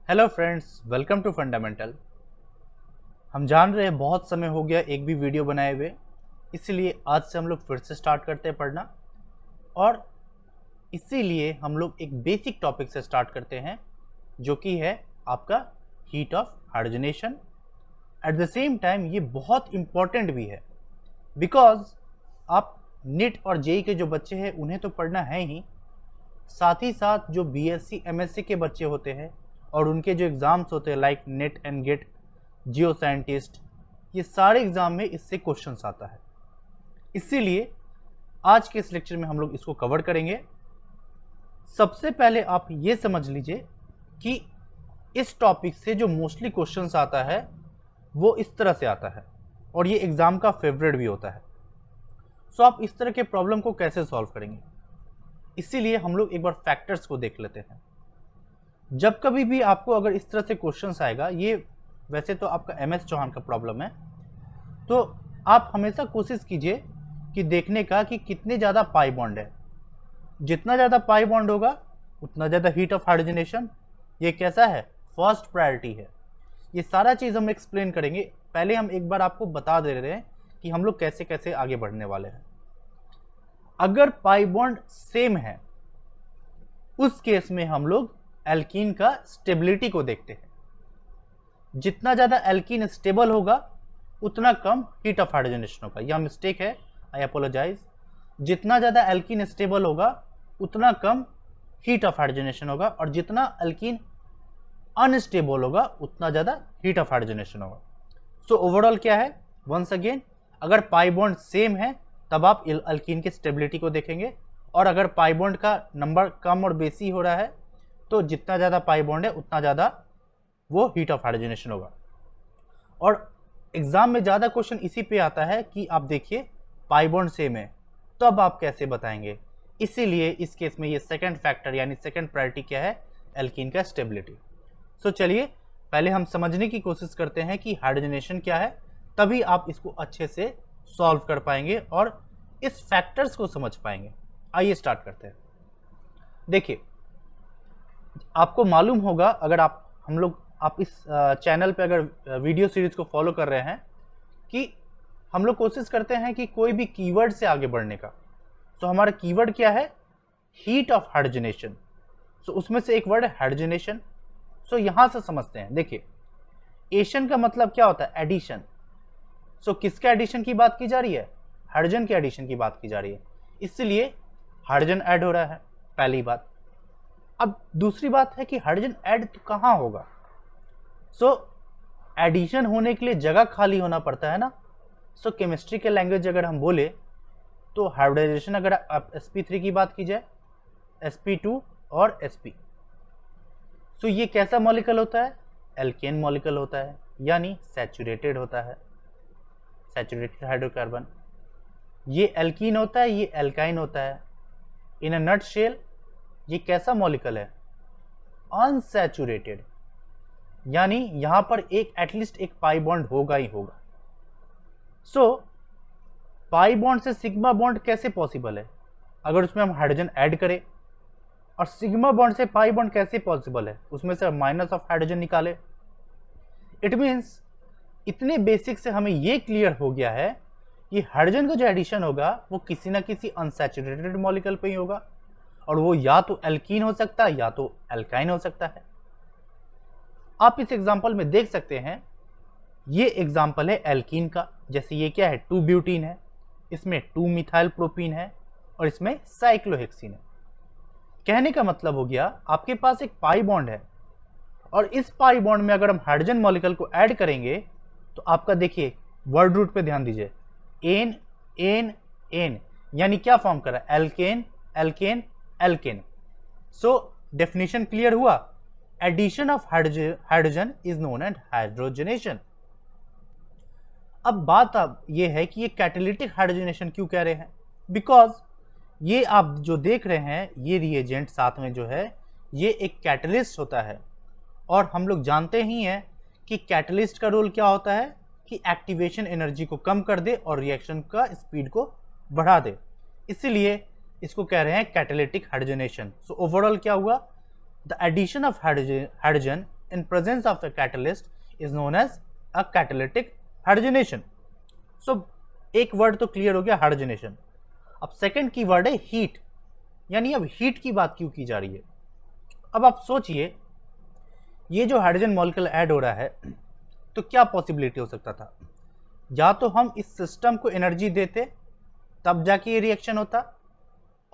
Hello friends, welcome to fundamental. हम जान रहे हैं बहुत समय हो गया एक भी वीडियो बनाए हुए, इसीलिए आज से हम लोग फिर से स्टार्ट करते हैं पढ़ना। और इसीलिए हम लोग एक बेसिक टॉपिक से स्टार्ट करते हैं जो कि है आपका heat of hydrogenation. At the same time ये बहुत इम्पॉर्टेंट भी है बिकॉज आप नीट और जेई के जो बच्चे हैं उन्हें तो पढ़ना है ही, साथ ही साथ जो बीएससी एमएससी के बच्चे होते हैं और उनके जो एग्ज़ाम्स होते हैं like NET and GATE, geo scientist, ये सारे एग्ज़ाम में इससे क्वेश्चंस आता है। इसीलिए आज के इस लेक्चर में हम लोग इसको कवर करेंगे। सबसे पहले आप ये समझ लीजिए कि इस टॉपिक से जो मोस्टली क्वेश्चंस आता है वो इस तरह से आता है और ये एग्ज़ाम का फेवरेट भी होता है। सो आप इस तरह के प्रॉब्लम को कैसे सॉल्व करेंगे, इसीलिए हम लोग एक बार फैक्टर्स को देख लेते हैं। जब कभी भी आपको अगर इस तरह से क्वेश्चंस आएगा, ये वैसे तो आपका एमएस चौहान का प्रॉब्लम है, तो आप हमेशा कोशिश कीजिए कि देखने का कि कितने ज़्यादा पाई बॉन्ड है। जितना ज़्यादा पाई बॉन्ड होगा उतना ज़्यादा हीट ऑफ हाइड्रोजनेशन। ये कैसा है, फर्स्ट प्रायोरिटी है। ये सारा चीज़ हम एक्सप्लेन करेंगे। पहले हम एक बार आपको बता दे रहे हैं कि हम लोग कैसे कैसे आगे बढ़ने वाले हैं। अगर पाई बॉन्ड सेम है उस केस में हम लोग एल्कीन का स्टेबिलिटी को देखते हैं। जितना ज़्यादा एल्कीन स्टेबल होगा उतना कम हीट ऑफ हाइड्रोजनेशन होगा। यह मिस्टेक है, आई अपोलोजाइज। जितना ज़्यादा एल्कीन स्टेबल होगा उतना कम हीट ऑफ हाइड्रोजनेशन होगा, और जितना एल्कीन अनस्टेबल होगा उतना ज़्यादा हीट ऑफ हाइड्रोजनेशन होगा। सो ओवरऑल क्या है, वंस अगेन, अगर पाई बॉन्ड सेम है तब आप एल्कीन की स्टेबिलिटी को देखेंगे, और अगर पाई बॉन्ड का नंबर कम और बेसी हो रहा है तो जितना ज़्यादा पाई बॉन्ड है उतना ज़्यादा वो हीट ऑफ हाइड्रोजनेशन होगा। और एग्जाम में ज़्यादा क्वेश्चन इसी पे आता है कि आप देखिए पाई बॉन्ड सेम है, तो अब आप कैसे बताएंगे। इसीलिए इस केस में ये सेकंड फैक्टर यानी सेकंड प्रायोरिटी क्या है, एल्कीन का स्टेबिलिटी। सो चलिए पहले हम समझने की कोशिश करते हैं कि हाइड्रोजनेशन क्या है, तभी आप इसको अच्छे से सॉल्व कर पाएंगे और इस फैक्टर्स को समझ पाएंगे। आइए स्टार्ट करते हैं। देखिए, आपको मालूम होगा, अगर आप इस चैनल पे अगर वीडियो सीरीज को फॉलो कर रहे हैं, कि हम लोग कोशिश करते हैं कि कोई भी कीवर्ड से आगे बढ़ने का। तो हमारा कीवर्ड क्या है, हीट ऑफ हाइड्रोजनेशन। सो उसमें से एक वर्ड है हाइड्रोजनेशन। सो यहां से समझते हैं। देखिए, एशन का मतलब क्या होता है, एडिशन। सो किसके एडिशन की बात की जा रही है, हाइड्रोजन के एडिशन की बात की जा रही है, इसलिए हाइड्रोजन ऐड हो रहा है, पहली बात। अब दूसरी बात है कि हाइड्रोजन ऐड तो कहाँ होगा। सो एडिशन होने के लिए जगह खाली होना पड़ता है ना। सो केमिस्ट्री के लैंग्वेज अगर हम बोले तो हाइब्रिडाइजेशन, अगर आप sp3 की बात की जाए, sp2 और sp। सो ये कैसा मॉलिक्यूल होता है, एल्केन मॉलिक्यूल होता है, यानी सैचुरेटेड होता है, सैचुरेटेड हाइड्रोकार्बन। ये एल्कीन होता है, ये एल्काइन होता है। इन अ नट शेल ये कैसा मॉलिक्यूल है, अनसैचुरेटेड, यानी यहां पर एटलीस्ट एक पाई बॉन्ड होगा ही होगा। सो पाई बॉन्ड से सिग्मा बॉन्ड कैसे पॉसिबल है, अगर उसमें हम हाइड्रोजन ऐड करें, और सिग्मा बॉन्ड से पाई बॉन्ड कैसे पॉसिबल है, उसमें से माइनस ऑफ हाइड्रोजन निकाले। इट मीन्स इतने बेसिक से हमें यह क्लियर हो गया है कि हाइड्रोजन का जो एडिशन होगा वो किसी ना किसी अनसैचुरेटेड मॉलिक्यूल पे ही होगा, और वो या तो एल्कीन हो सकता है या तो एल्काइन हो सकता है। आप इस एग्जांपल में देख सकते हैं, ये एग्जांपल है एल्कीन का। जैसे ये क्या है, 2 ब्यूटीन है, इसमें 2 मिथाइल प्रोपीन है, और इसमें साइक्लोहेक्सीन है। कहने का मतलब हो गया, आपके पास एक पाई बॉन्ड है, और इस पाई बॉन्ड में अगर हम हाइड्रोजन मॉलिक्यूल को ऐड करेंगे तो आपका देखिए वर्ड रूट पे ध्यान दीजिए, एन एन एन, यानी क्या फॉर्म कर रहा है, alkane alkane alkane. So definition clear हुआ, addition of hydrogen is known as hydrogenation. अब बात ये है कि ये कैटालिटिक हाइड्रोजनेशन क्यों कह रहे हैं, बिकॉज ये आप जो देख रहे हैं ये रिएजेंट साथ में जो है ये एक कैटलिस्ट होता है, और हम लोग जानते ही हैं कि कैटलिस्ट का रोल क्या होता है कि एक्टिवेशन एनर्जी को कम कर दे और रिएक्शन का स्पीड को बढ़ा दे, इसीलिए इसको कह रहे हैं कैटालिटिक हाइड्रोजनेशन। सो ओवरऑल क्या हुआ, the addition of hydrogen in presence of a catalyst is known as a catalytic hydrogenation. So एक वर्ड तो क्लियर हो गया हाइड्रोजनेशन। अब सेकंड की वर्ड है हीट, यानी अब हीट की बात क्यों की जा रही है। अब आप सोचिए ये जो हाइड्रोजन मॉलिक्यूल ऐड हो रहा है तो क्या पॉसिबिलिटी हो सकता था, या तो हम इस सिस्टम को एनर्जी देते तब जाके ये रिएक्शन होता,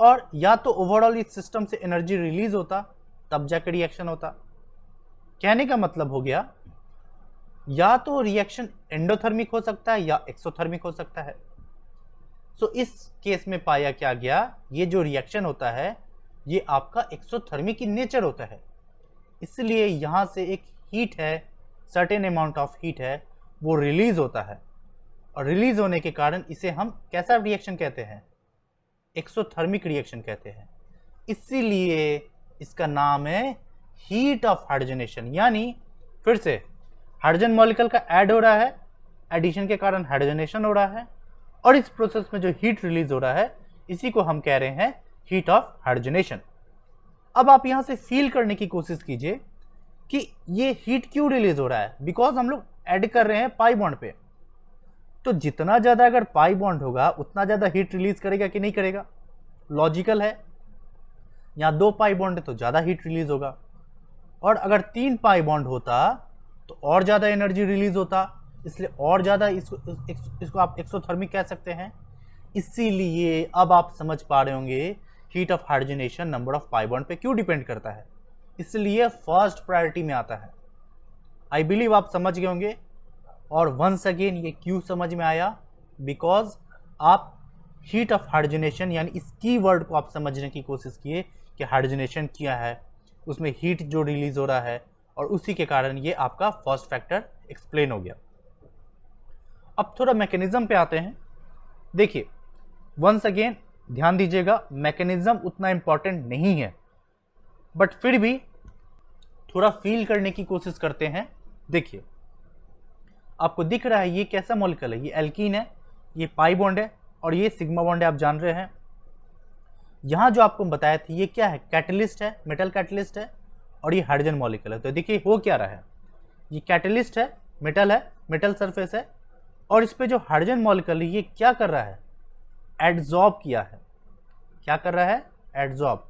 और या तो ओवरऑल इस सिस्टम से एनर्जी रिलीज होता तब जाके रिएक्शन होता। कहने का मतलब हो गया या तो रिएक्शन एंडोथर्मिक हो सकता है या एक्सोथर्मिक हो सकता है। सो इस केस में पाया क्या गया, ये जो रिएक्शन होता है ये आपका एक्सोथर्मिक इन नेचर होता है, इसलिए यहाँ से एक हीट है, सर्टेन अमाउंट ऑफ हीट है, वो रिलीज होता है, और रिलीज होने के कारण इसे हम कैसा रिएक्शन कहते हैं, एक्सोथर्मिक रिएक्शन कहते हैं। इसीलिए इसका नाम है हीट ऑफ हाइड्रोजनेशन। यानी फिर से हाइड्रोजन मॉलिक्यूल का ऐड हो रहा है, एडिशन के कारण हाइड्रोजनेशन हो रहा है, और इस प्रोसेस में जो हीट रिलीज हो रहा है इसी को हम कह रहे हैं हीट ऑफ हाइड्रोजनेशन। अब आप यहां से फील करने की कोशिश कीजिए कि ये हीट क्यों रिलीज हो रहा है, बिकॉज हम लोग ऐड कर रहे हैं पाई बॉन्ड पे, तो जितना ज्यादा अगर पाई बॉन्ड होगा उतना ज्यादा हीट रिलीज करेगा कि नहीं करेगा, लॉजिकल है। यहाँ 2 पाई बॉन्ड है तो ज्यादा हीट रिलीज होगा, और अगर 3 पाई बॉन्ड होता तो और ज्यादा एनर्जी रिलीज होता, इसलिए और ज्यादा इसको आप एक्सोथर्मिक कह सकते हैं। इसीलिए अब आप समझ पा रहे होंगे heat of hydrogenation number of pi bond पे क्यों डिपेंड करता है, इसलिए फर्स्ट प्रायोरिटी में आता है। आई बिलीव आप समझ गए होंगे। और वंस अगेन ये क्यों समझ में आया, बिकॉज आप हीट ऑफ हाइड्रोजनेशन यानी इस की वर्ड को आप समझने की कोशिश किए कि हाइड्रोजनेशन क्या है, उसमें हीट जो रिलीज हो रहा है, और उसी के कारण ये आपका फर्स्ट फैक्टर एक्सप्लेन हो गया। अब थोड़ा मैकेनिज्म पे आते हैं। देखिए वंस अगेन ध्यान दीजिएगा, मैकेनिज्म उतना इंपॉर्टेंट नहीं है, बट फिर भी थोड़ा फील करने की कोशिश करते हैं। देखिए आपको दिख रहा है ये कैसा मॉलिक्यूल है, ये एल्कीन है, ये पाई बॉन्ड है, और ये सिग्मा बॉन्ड है, आप जान रहे हैं। यहाँ जो आपको बताया था ये क्या है, कैटलिस्ट है, मेटल कैटलिस्ट है, और ये हाइड्रोजन मॉलिक्यूल है। तो देखिए हो क्या रहा है, ये कैटलिस्ट है, मेटल सरफेस है, और इस पे जो हाइड्रोजन मॉलिक्यूल है ये क्या कर रहा है, एडजॉर्ब किया है। क्या कर रहा है, एडजॉर्ब।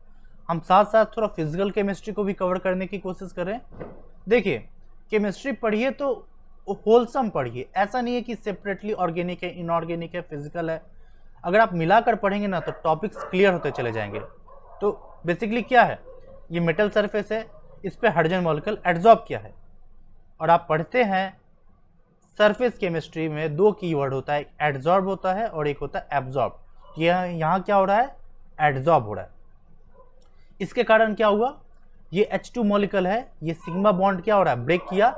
हम साथ साथ थोड़ा फिजिकल केमिस्ट्री को भी कवर करने की कोशिश करें। देखिए केमिस्ट्री पढ़िए तो होलसम पढ़िए, ऐसा नहीं है कि सेपरेटली ऑर्गेनिक है, इनऑर्गेनिक है, फिजिकल है। अगर आप मिलाकर पढ़ेंगे ना तो टॉपिक्स क्लियर होते चले जाएंगे। तो बेसिकली क्या है, ये मेटल सरफेस है, इस पे हाइड्रोजन मॉलिक्यूल एडजॉर्ब किया है। और आप पढ़ते हैं सरफेस केमिस्ट्री में 2 कीवर्ड होता है, एक एडजॉर्ब होता है और एक होता है एब्जॉर्ब। यहाँ क्या हो रहा है, एडजॉर्ब हो रहा है। इसके कारण क्या हुआ, ये H2 मॉलिक्यूल है, ये सिग्मा बॉन्ड क्या हो रहा है, ब्रेक किया,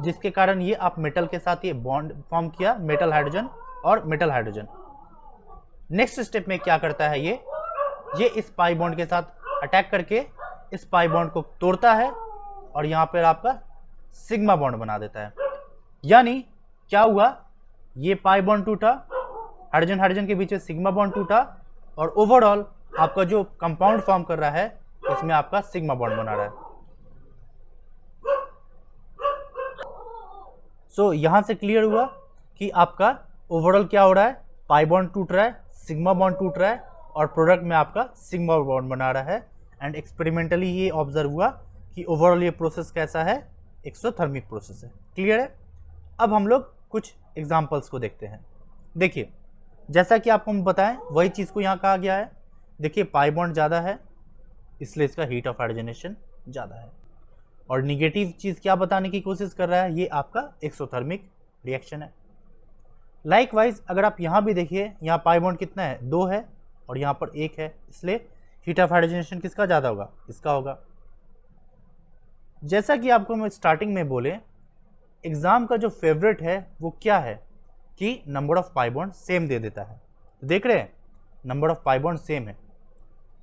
जिसके कारण ये आप मेटल के साथ ये बॉन्ड फॉर्म किया, मेटल हाइड्रोजन और मेटल हाइड्रोजन। नेक्स्ट स्टेप में क्या करता है, ये इस पाई बॉन्ड के साथ अटैक करके इस पाई बॉन्ड को तोड़ता है, और यहाँ पर आपका सिग्मा बॉन्ड बना देता है। यानी क्या हुआ, ये पाई बॉन्ड टूटा, हाइड्रोजन हाइड्रोजन के बीच में सिग्मा बॉन्ड टूटा, और ओवरऑल आपका जो कंपाउंड फॉर्म कर रहा है इसमें आपका सिग्मा बॉन्ड बना रहा है। सो यहां से क्लियर हुआ कि आपका ओवरऑल क्या हो रहा है, पाई बॉन्ड टूट रहा है, सिग्मा बॉन्ड टूट रहा है, और प्रोडक्ट में आपका सिग्मा बॉन्ड बना रहा है। एंड एक्सपेरिमेंटली ये ऑब्जर्व हुआ कि ओवरऑल ये प्रोसेस कैसा है, एक्सोथर्मिक प्रोसेस है। क्लियर है। अब हम लोग कुछ एग्जाम्पल्स को देखते हैं। देखिए जैसा कि आपको हम बताएं वही चीज़ को यहाँ कहा गया है। देखिए पाई बॉन्ड ज़्यादा है इसलिए इसका हीट ऑफ हाइड्रोजनेशन ज़्यादा है, और निगेटिव चीज़ क्या बताने की कोशिश कर रहा है, ये आपका एक्सोथर्मिक रिएक्शन है। लाइकवाइज अगर आप यहाँ भी देखिए, यहाँ पाई बॉन्ड कितना है, 2 है, और यहाँ पर 1 है, इसलिए हीट ऑफ हाइड्रोजनेशन किसका ज़्यादा होगा, इसका होगा। जैसा कि आपको मैं स्टार्टिंग में बोले, एग्ज़ाम का जो फेवरेट है वो क्या है कि number of pi bond same दे देता है। तो देख रहे हैं number of pi bond same है,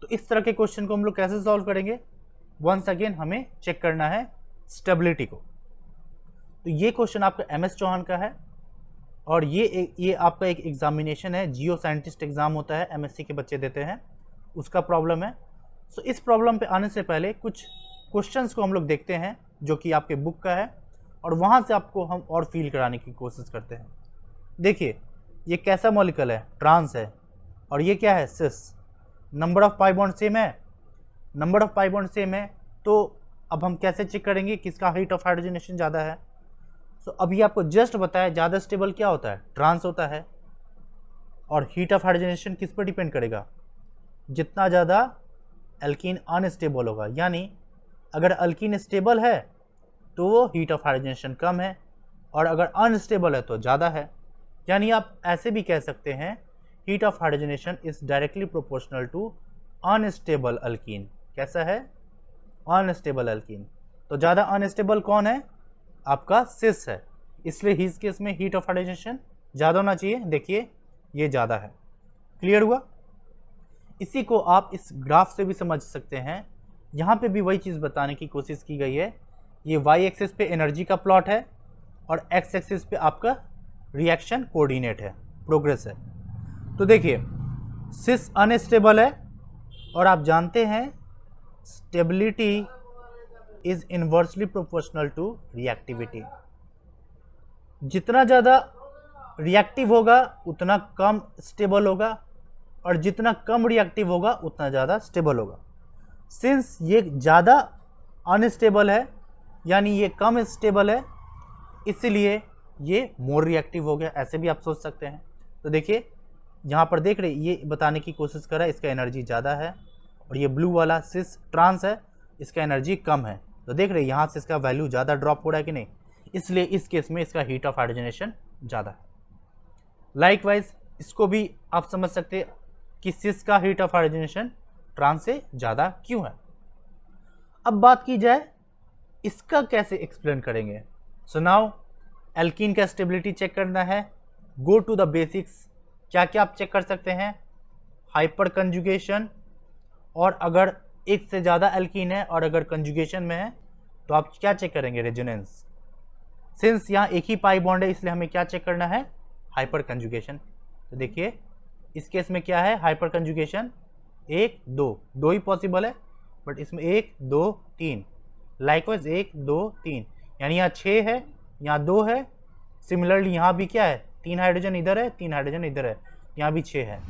तो इस तरह के क्वेश्चन को हम लोग कैसे सॉल्व करेंगे, वंस अगेन हमें चेक करना है स्टेबिलिटी को। तो ये क्वेश्चन आपका MS चौहान का है, और ये आपका एक एग्जामिनेशन है, जियो साइंटिस्ट एग्जाम होता है, MSc के बच्चे देते हैं, उसका प्रॉब्लम है। सो इस प्रॉब्लम पे आने से पहले कुछ क्वेश्चंस को हम लोग देखते हैं जो कि आपके बुक का है, और वहाँ से आपको हम और फील कराने की कोशिश करते हैं। देखिए ये कैसा मॉलिक्यूल है, ट्रांस है, और ये क्या है, cis. Number of pi bond same है, number of pi bond same है, तो अब हम कैसे चेक करेंगे किसका हीट ऑफ हाइड्रोजनेशन ज़्यादा है। सो अभी आपको जस्ट बताया ज़्यादा स्टेबल क्या होता है, ट्रांस होता है, और हीट ऑफ हाइड्रोजनेशन किस पर डिपेंड करेगा, जितना ज़्यादा एल्कीन अनस्टेबल होगा। यानी अगर एल्कीन स्टेबल है तो वो हीट ऑफ हाइड्रोजनेशन कम है, और अगर अनस्टेबल है तो ज़्यादा है। यानी आप ऐसे भी कह सकते हैं heat of hydrogenation is directly proportional to unstable alkene. कैसा है, अनस्टेबल एल्कीन। तो ज़्यादा अनस्टेबल कौन है, आपका सिस है, इसलिए इस केस में हीट ऑफ हाइड्रोजनेशन ज़्यादा होना चाहिए। देखिए ये ज़्यादा है। क्लियर हुआ। इसी को आप इस ग्राफ से भी समझ सकते हैं। यहाँ पे भी वही चीज़ बताने की कोशिश की गई है। ये वाई एक्सिस पे एनर्जी का प्लॉट है, और एक्स एक्सिस पे आपका रिएक्शन कोऑर्डिनेट है, प्रोग्रेस है। तो देखिए सिस अनस्टेबल है, और आप जानते हैं stability is inversely proportional to reactivity. जितना ज़्यादा रिएक्टिव होगा उतना कम स्टेबल होगा, और जितना कम रिएक्टिव होगा उतना ज़्यादा स्टेबल होगा। सिंस ये ज़्यादा अनस्टेबल है, यानी ये कम स्टेबल है, इसलिए ये मोर रिएक्टिव हो गया। ऐसे भी आप सोच सकते हैं। तो देखिए यहाँ पर देख रहे, ये बताने की कोशिश कर रहा है इसका एनर्जी ज़्यादा है, और ये ब्लू वाला सिस ट्रांस है, इसका एनर्जी कम है। तो देख रहे यहाँ से इसका वैल्यू ज़्यादा ड्रॉप हो रहा है कि नहीं, इसलिए इस केस में इसका हीट ऑफ हाइड्रोजनेशन ज़्यादा है। लाइकवाइज इसको भी आप समझ सकते हैं कि सिस का हीट ऑफ हाइड्रोजनेशन ट्रांस से ज़्यादा क्यों है। अब बात की जाए इसका कैसे एक्सप्लेन करेंगे। सो नाउ एल्कीन का स्टेबिलिटी चेक करना है। Go to the basics. क्या क्या आप चेक कर सकते हैं, हाइपर कंजुगेशन, और अगर एक से ज़्यादा एल्कीन है और अगर कंजुगेशन में है तो आप क्या चेक करेंगे, रेजोनेंस। सिंस यहाँ एक ही पाई बॉन्ड है इसलिए हमें क्या चेक करना है, हाइपर कंजुगेशन। तो देखिए इस केस में क्या है, हाइपर कंजुगेशन 1 2 ही पॉसिबल है, बट इसमें 1 2 3, लाइकवाइज 1 2 3, यानी यहाँ 6 है, यहाँ 2 है। सिमिलरली यहाँ भी क्या है, 3 हाइड्रोजन इधर है, 3 हाइड्रोजन इधर है, यहाँ भी 6 है।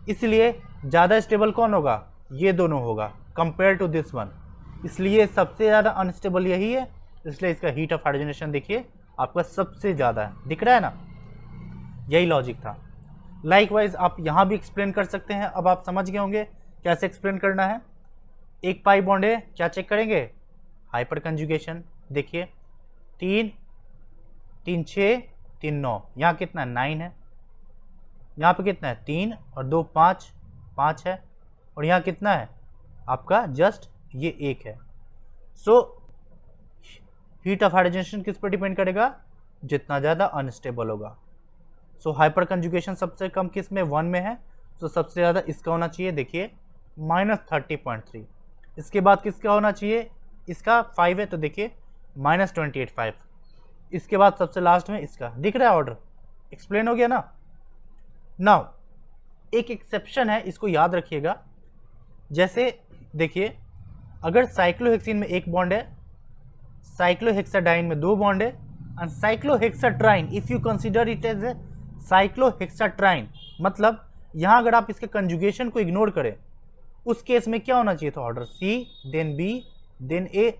इसलिए ज़्यादा स्टेबल कौन होगा, ये दोनों होगा कंपेयर टू दिस वन। इसलिए सबसे ज़्यादा अनस्टेबल यही है, इसलिए इसका हीट ऑफ हाइड्रोजनेशन देखिए आपका सबसे ज़्यादा है, दिख रहा है ना, यही लॉजिक था। लाइकवाइज आप यहाँ भी एक्सप्लेन कर सकते हैं। अब आप समझ गए होंगे कैसे एक्सप्लेन करना है। एक पाई बॉन्ड है, क्या चेक करेंगे, हाइपर कंजुगेशन। देखिए 3 3 6 3 9, यहाँ कितना 9 है, यहाँ पे कितना है 3 और 2 5 है, और यहाँ कितना है आपका जस्ट ये 1 है। सो हीट ऑफ हाइड्रोजनेशन किस पर डिपेंड करेगा, जितना ज़्यादा अनस्टेबल होगा। सो हाइपर कंजुगेशन सबसे कम किस में, 1 में है, तो सबसे ज़्यादा इसका होना चाहिए। देखिए -30.3। इसके बाद किसका होना चाहिए, इसका 5 है, तो देखिए -28.5। इसके बाद सबसे लास्ट में इसका, दिख रहा है ऑर्डर, एक्सप्लेन हो गया ना। नाउ एक एक्सेप्शन है, इसको याद रखिएगा। जैसे देखिए अगर साइक्लोहेक्सीन में 1 बॉन्ड है, साइक्लोहेक्साडाइन में 2 बॉन्ड है, and cyclohexatriene if you consider it as a cyclohexatriene, मतलब यहाँ अगर आप इसके कंजुगेशन को इग्नोर करें उस केस में क्या होना चाहिए था, order C then B then A,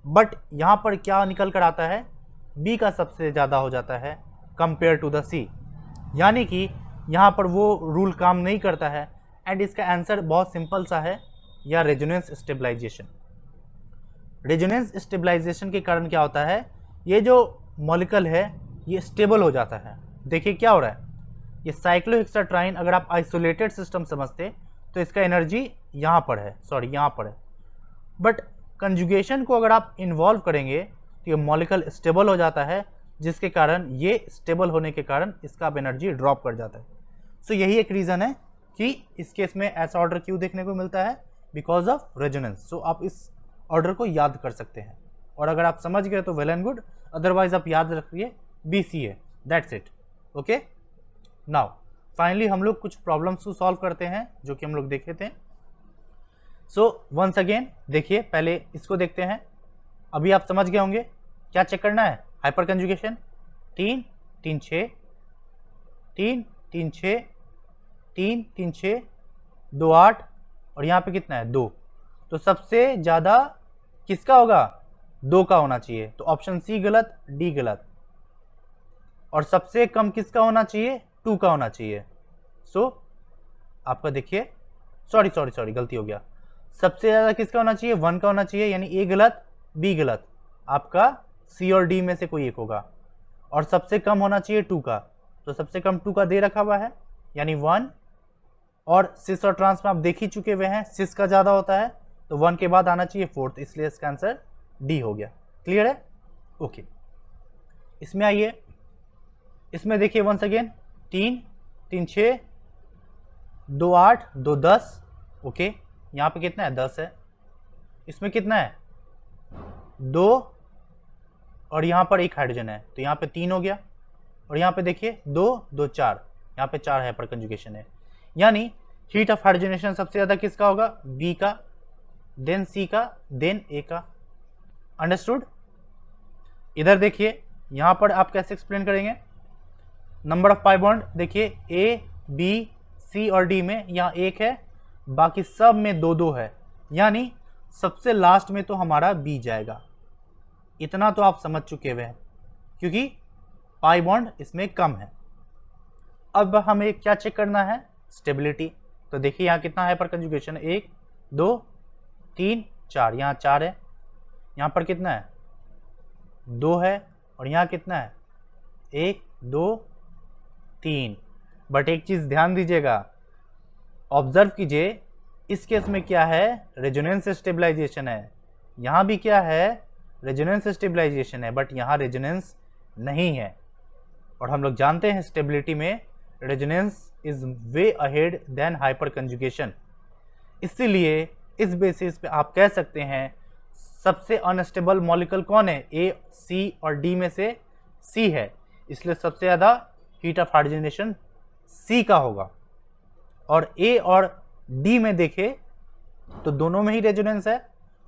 but यहाँ पर क्या निकल कर आता है, बी का सबसे ज़्यादा हो जाता है कंपेयर टू द सी। यानी कि यहाँ पर वो रूल काम नहीं करता है, एंड इसका आंसर बहुत सिंपल सा है, या रेजोनेंस स्टेबलाइजेशन। रेजोनेंस स्टेबलाइजेशन के कारण क्या होता है, ये जो मॉलिक्यूल है ये स्टेबल हो जाता है। देखिए क्या हो रहा है, ये साइक्लोहेक्साट्राइन अगर आप आइसोलेटेड सिस्टम समझते तो इसका एनर्जी यहाँ पर है, सॉरी यहाँ पर है, बट कंजुगेशन को अगर आप इन्वॉल्व करेंगे तो ये मॉलिक्यूल स्टेबल हो जाता है, जिसके कारण ये स्टेबल होने के कारण इसका अब एनर्जी ड्रॉप कर जाता है। सो यही एक रीज़न है कि इस केस में ऐसा ऑर्डर क्यों देखने को मिलता है, बिकॉज ऑफ रेजोनेंस। सो आप इस ऑर्डर को याद कर सकते हैं, और अगर आप समझ गए तो वेल एंड गुड, अदरवाइज आप याद रखिए BCA, that's it. Okay, now finally हम लोग कुछ प्रॉब्लम्स को सॉल्व करते हैं जो कि हम लोग देखे थे। सो वंस अगेन देखिए, पहले इसको देखते हैं। अभी आप समझ गए होंगे क्या चेक करना है, हाइपर कंजुगेशन। 3 3 6 3 3 6 3 3 6 2 8 और यहाँ पे कितना है 2, तो सबसे ज़्यादा किसका होगा 2 का होना चाहिए, तो ऑप्शन सी गलत, डी गलत। और सबसे कम किसका होना चाहिए 2 का होना चाहिए। सो आपका देखिए सॉरी गलती हो गया, सबसे ज़्यादा किसका होना चाहिए 1 का होना चाहिए, यानी ए गलत बी गलत, आपका सी और डी में से कोई एक होगा। और सबसे कम होना चाहिए 2 का, तो सबसे कम 2 का दे रखा हुआ है यानी 1। और सिस और ट्रांस में आप देख ही चुके हुए हैं सिस का ज़्यादा होता है, तो 1 के बाद आना चाहिए 4th, इसलिए इसका आंसर डी हो गया। क्लियर है? ओके, इसमें आइए, इसमें देखिए वंस अगेन 3 3 6 2 8 2 10। ओके, यहाँ पे कितना है 10 है, इसमें कितना है 2 और यहाँ पर एक हाइड्रोजन है, तो यहाँ पे 3 हो गया। और यहाँ पे देखिए 2 2 4, यहाँ पे 4 हाइपर कंजुगेशन है, यानी हीट ऑफ हाइड्रोजनेशन सबसे ज़्यादा किसका होगा बी का, देन सी का, देन ए का। अंडरस्टूड? इधर देखिए यहाँ पर आप कैसे एक्सप्लेन करेंगे, नंबर ऑफ पाई बॉन्ड देखिए ए बी सी और डी में यहाँ 1 है, बाकी सब में 2 2 है, यानी सबसे लास्ट में तो हमारा बी जाएगा। इतना तो आप समझ चुके हुए हैं क्योंकि पाई बॉन्ड इसमें कम है। अब हमें क्या चेक करना है स्टेबिलिटी, तो देखिए यहाँ कितना हाइपर कंजुगेशन है 1 2 3 4, यहाँ 4 है, यहाँ पर कितना है 2 है, और यहाँ कितना है 1 2 3। बट एक चीज़ ध्यान दीजिएगा, ऑब्जर्व कीजिए, इस केस में क्या है रेजोनेंस स्टेबलाइजेशन है, यहाँ भी क्या है रेजोनेंस स्टेबलाइजेशन है, बट यहाँ रेजोनेंस नहीं है। और हम लोग जानते हैं स्टेबिलिटी में resonance is way ahead than hyperconjugation, इसीलिए इस बेसिस पे आप कह सकते हैं सबसे अनस्टेबल मॉलिक्यूल कौन है, ए सी और डी में से सी है, इसलिए सबसे ज़्यादा हीट ऑफ हाइड्रोजनेशन सी का होगा। और ए और डी में देखें तो दोनों में ही रेजोनेंस है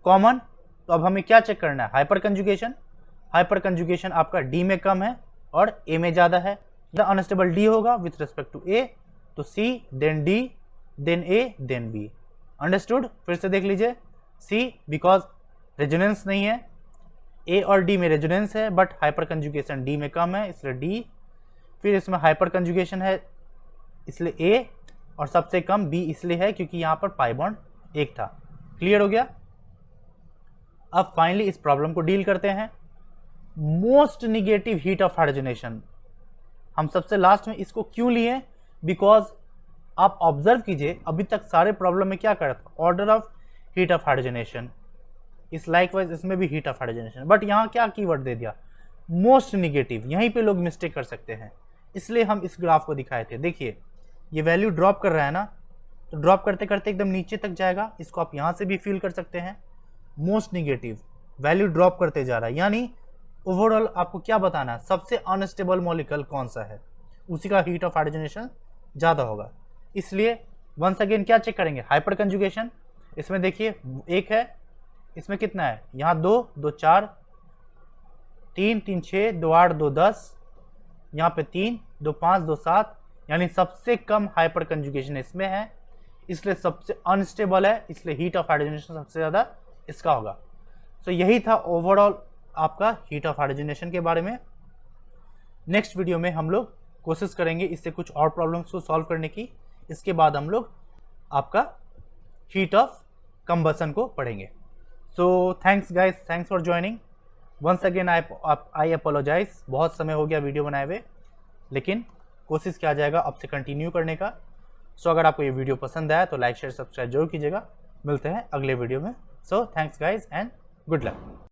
कॉमन, तो अब हमें क्या चेक करना है हाइपर कंजुगेशन। हाइपर कंजुगेशन आपका डी में कम है और ए में ज़्यादा है, द अनस्टेबल डी होगा विथ रिस्पेक्ट टू ए, तो सी then D then A then B. Understood? फिर से देख लीजिए, सी बिकॉज रेजोनेंस नहीं है, ए और डी में रेजोनेंस है बट हाइपर कंजुगेशन डी में कम है इसलिए डी, फिर इसमें हाइपर कंजुगेशन है इसलिए ए, और सबसे कम बी इसलिए है क्योंकि यहाँ पर पाई बॉन्ड 1 था। क्लियर हो गया? अब फाइनली इस प्रॉब्लम को डील करते हैं, most negative heat of hydrogenation. हम सबसे लास्ट में इसको क्यों लिए, बिकॉज आप ऑब्जर्व कीजिए अभी तक सारे प्रॉब्लम में क्या करता था order of heat of hydrogenation, इस लाइकवाइज इसमें भी हीट ऑफ हाइड्रोजनेशन, बट यहाँ क्या कीवर्ड दे दिया मोस्ट निगेटिव, यहीं पे लोग मिस्टेक कर सकते हैं, इसलिए हम इस ग्राफ को दिखाए थे। देखिए ये वैल्यू ड्रॉप कर रहा है ना, तो ड्रॉप करते करते एकदम नीचे तक जाएगा, इसको आप यहाँ से भी फील कर सकते हैं, मोस्ट निगेटिव वैल्यू ड्रॉप करते जा रहा है, यानी ओवरऑल आपको क्या बताना है सबसे अनस्टेबल मॉलिक्यूल कौन सा है, उसी का हीट ऑफ हाइड्रोजनेशन ज़्यादा होगा। इसलिए वंस अगेन क्या चेक करेंगे हाइपर कंजुगेशन, इसमें देखिए 1 है, इसमें कितना है यहाँ 2 2 4 3 3 6 2 8 2 10, यहाँ पे 3 2 5 2 7, यानी सबसे कम हाइपर कंजुगेशन इसमें है, इसलिए सबसे अनस्टेबल है, इसलिए हीट ऑफ हाइड्रोजनेशन सबसे ज़्यादा इसका होगा। सो यही था ओवरऑल आपका हीट ऑफ हाइड्रोजनेशन के बारे में। नेक्स्ट वीडियो में हम लोग कोशिश करेंगे इससे कुछ और प्रॉब्लम्स को सॉल्व करने की, इसके बाद हम लोग आपका हीट ऑफ कंबसन को पढ़ेंगे। So thanks guys, thanks for joining once again. I apologize, बहुत समय हो गया वीडियो बनाए हुए, लेकिन कोशिश किया जाएगा अब से कंटिन्यू करने का। सो अगर आपको ये वीडियो पसंद आया तो लाइक शेयर सब्सक्राइब जरूर कीजिएगा। मिलते हैं अगले वीडियो में। So thanks guys and good luck.